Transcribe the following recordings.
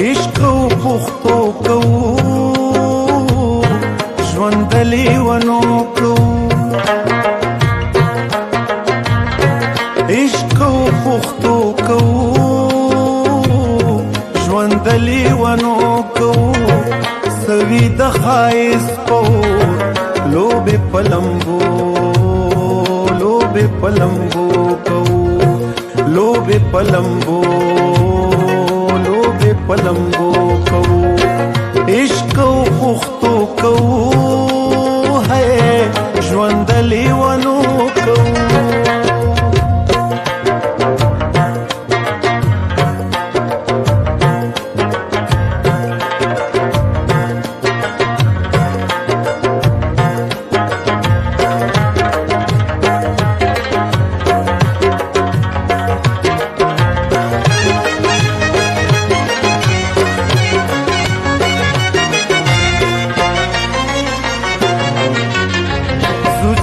عشق او پختو کو ژوند د لیونو کو عشق او پختو کو ژوند د لیونو کو سوي د خایس په لوبې پلمبو لوبې پلمبو کو لوبې پلمبو پلمبو کو عشق او پختو کو ہے ژوند د لیونو کو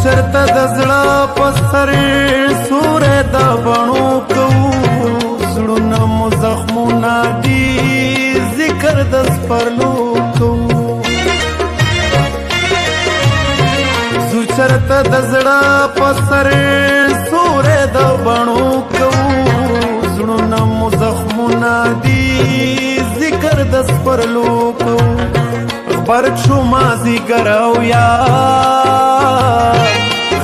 چرته د زړه په سر سورې د بڼو کوو زړونه مو زخمونه دي ذکر د سپرلو کوو زو چرته د زړه په سر سورې د بڼو کوو زړونه مو زخمونه دي ذکر د سپرلو کوو غبرګ شو مازدیګر او یار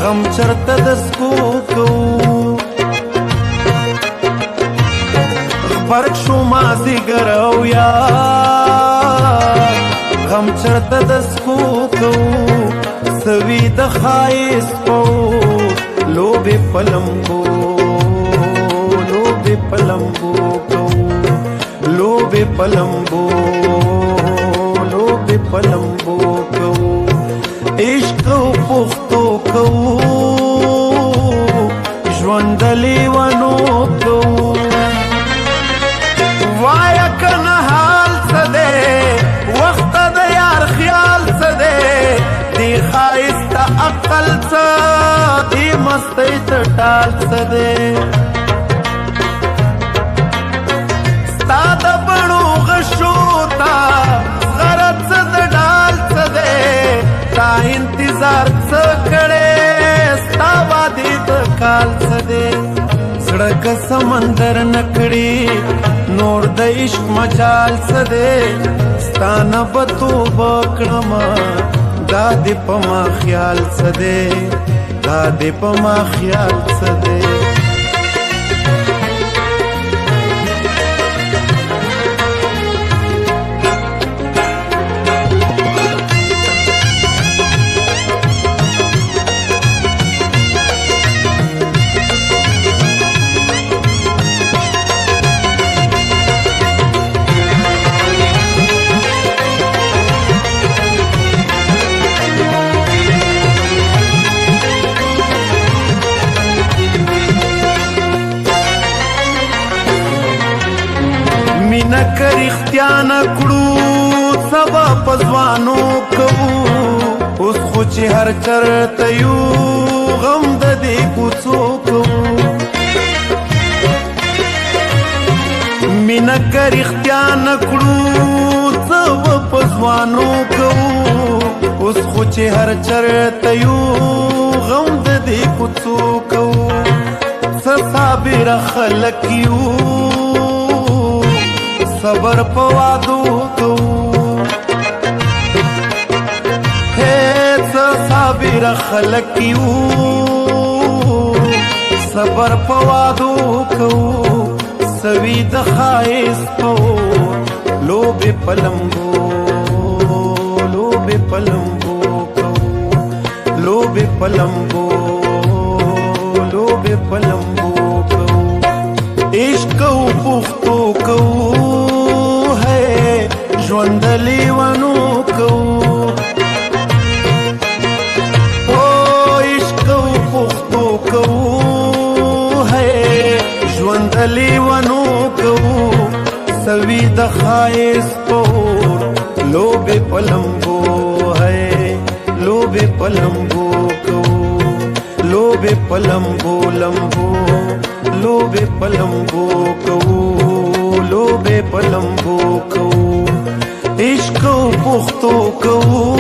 غم چرته د سکو کو غبرګ شو مازدیګر او یار غم چرته د سکو کو سوي د خایس په لوبې پلمبو لوبې پلمبو کو لوبې پلمبو لوبې پلمبو کو عشق او پختو کو ژوند د لیونو کو وایا کنه حال څه دی وخت د یار خیال څه دی دی ښایسته عقل څه دی مستۍ ته ټال څه دی ستا د بڼو غشو ته غرض څه د ډال څه دی تا انتظار څه کړې ستا وادي د کال څه دی زړه که سمندر نه کړي نور د عشق مجال څه دی ستا نه به توبه کړمه دا دې په ما خیال څه دی دا دې په ما خیال څه دی مینا کر اختیار نکړو سبا پزوانو کوو اوس خو چې هر چرته یو غم د دې کوڅو کوو مینا کر اختیار نکړو سبا پزوانو کوو اوس خو چې هر چرته یو غم د دې کوڅو کوو صابر خلک یو صبر په وادو کوو هیڅ صابر خلک یو صبر په وادو کوو سوي د خایس په لوبې پلمبو لوبې پلمبو کوو لوبې پلمبو لوبې پلمبو کوو عشق او پختو کوو ژوند د لیونو کو او عشق او پختو کو ہے ژوند د لیونو کو سوي د خایس په لوبې پلمبو ہے لوبې په لمبو کوو لوبې په لمبو لمبو لوبې په لمبو کوو لوبې په لمبو کوو عشق او پښتو کوو